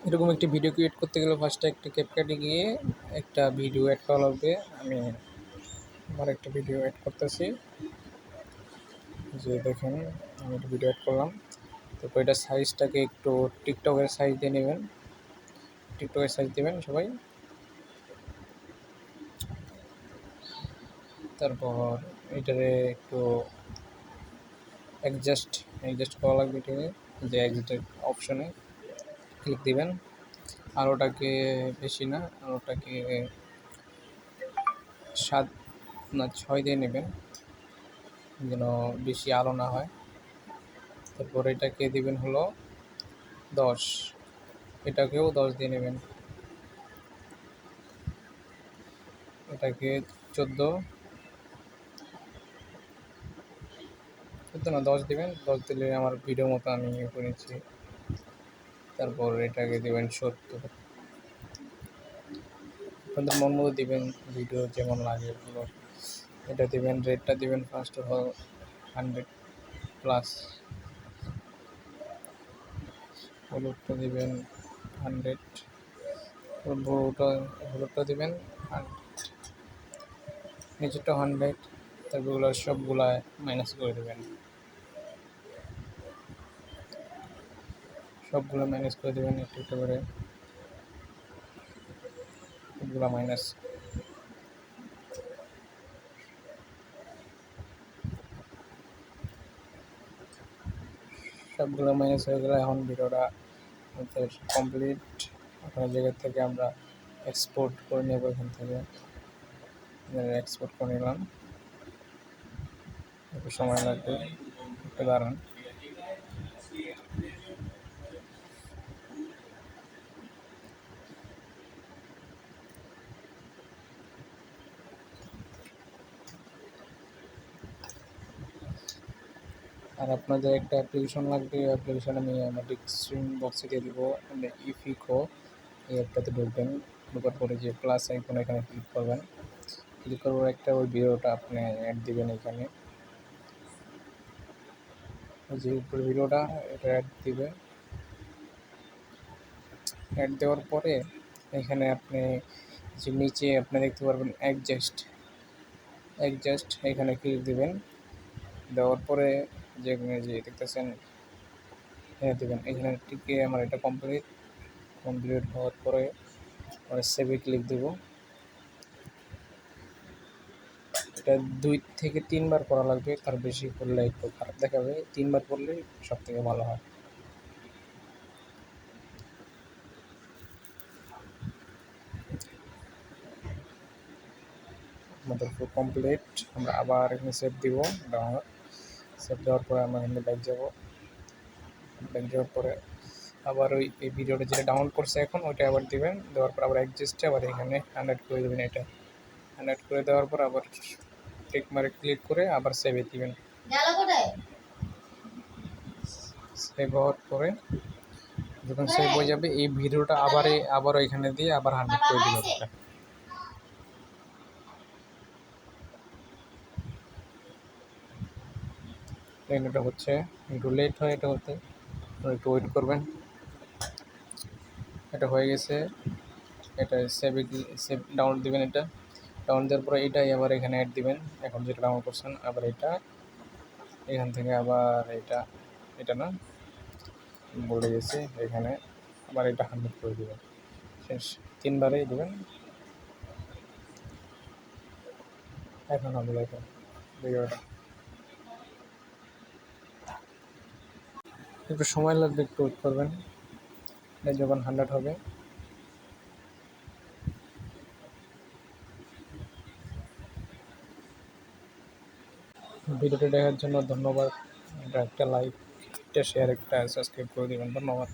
এরকম একটি video create করতে গেলে ফার্স্টে একটা ক্যাপকাটে গিয়ে একটা ভিডিও অ্যাড করা লাগবে। আমি আমার একটা ভিডিও অ্যাড করতেছি, যে দেখেন আমি একটা ভিডিও অ্যাড করলাম। তারপর এটা সাইজটাকে একটু টিকটকের সাইজ দিয়ে নেবেন, টিকটকের সাইজ দেবেন সবাই। তারপর এটারে একটু অ্যাডজাস্ট করা লাগবে। এটাকে যে অ্যাডজাস্ট অপশনে ক্লিক দিবেন। আলোটাকে বেশি না, আলোটাকে 7 না 6 দিয়ে নেবেন, যেন বেশি আলো না হয়। তারপর এটাকে দিবেন হলো 10, এটাকেও 10 দিয়ে নেবেন। এটাকে 14 না 10 দিবেন। 10 দিলে আমার ভিডিও মতো আমি করেছি। তারপর এটাকে দিবেন 70। আপনাদের মন মতো দিবেন, ভিডিও যেমন লাগে ওগুলো। এটা দিবেন, রেটটা দিবেন ফার্স্ট অফ অল 100+। হলুদটা দিবেন 100, হলুদটা দিবেন 100, নিচেরটা 100। তারপর সবগুলা মাইনাস করে দেবেন, সবগুলো মাইনাস করে দেবেন একটু একটু করে, সবগুলো মাইনাস। সবগুলো মাইনাস হয়ে গেলে এখন ভিডিওটা কমপ্লিট। আপনার জায়গা থেকে আমরা এক্সপোর্ট করে নেব, এখান থেকে এক্সপোর্ট করে নিলাম। একটু সময় লাগবে, একটু দাঁড়ান। আর আপনাদের একটা অ্যাপ্লিকেশন লাগবে, অ্যাপ্লিকেশন আমি আমার ডিসক্রিপশন বক্সে দিয়ে দেবো। ইফিকো এই অ্যাপটাতে ঢুকবেন, ঢোকার পরে যে প্লাস আইকন এখানে ক্লিক করবেন। ক্লিক করার একটা ওই ভিডিওটা আপনি অ্যাড দিবেন এখানে, যে উপরে ভিডিওটা এটা অ্যাড দিবে। অ্যাড দেওয়ার পরে এখানে আপনি যে নিচে আপনি দেখতে পারবেন অ্যাডজাস্ট এখানে ক্লিক দিবেন। দেওয়ার পরে যে দেখতেছেন এখানে দেবেন, এখানে টিকে আমার এটা কমপ্লিট হওয়ার পরে সেভে ক্লিক দেব। এটা 2 থেকে 3 বার করা লাগবে, তার বেশি করলে একটু খারাপ দেখাবে। 3 বার করলে সব থেকে ভালো হয়। আমাদের পুরো কমপ্লিট। আমরা আবার এখানে সেভ দিব। সেভ দেওয়ার পরে আমরা এখানে ব্যাক যাব। ব্যাক যাওয়ার পরে আবার এই ভিডিওটা যেটা ডাউনলোড করছে এখন ওইটা আবার দিবেন। দেওয়ার পর আবার অ্যাডজাস্টে আবার এখানে 100 করে দেবেন। এটা 100 করে দেওয়ার পর আবার টিক মারে ক্লিক করে আবার সেভে দিবেন। সেভ হওয়ার পরে যখন সেভ হয়ে যাবে এই ভিডিওটা আবার এখানে দিয়ে আবার 100 করে দিবেন। এটা হচ্ছে একটু লেট হয়, এটা হতে একটু ওয়েট করবেন। এটা হয়ে গেছে। এটা সেভ ডাউনলোড দিবেন। এটা ডাউনলোড দেওয়ার পরে এটাই আবার এখানে অ্যাড দিবেন, এখন যেটা ডাউনলোড করছেন। আবার এটা এখান থেকে আবার এটা না বলে গেছে, এখানে আবার এটা 100 করে দেবেন। শেষ, 3 বারেই দেবেন। এখন আমরা এখন ভিডিওটা একটু সময় লাগবে, একটু ওয়েট করবেন। এটা যখন 100 হবে ভিডিওটি দেখার জন্য ধন্যবাদ। একটা লাইক, একটা শেয়ার, একটা সাবস্ক্রাইব করে দেবেন। ধন্যবাদ।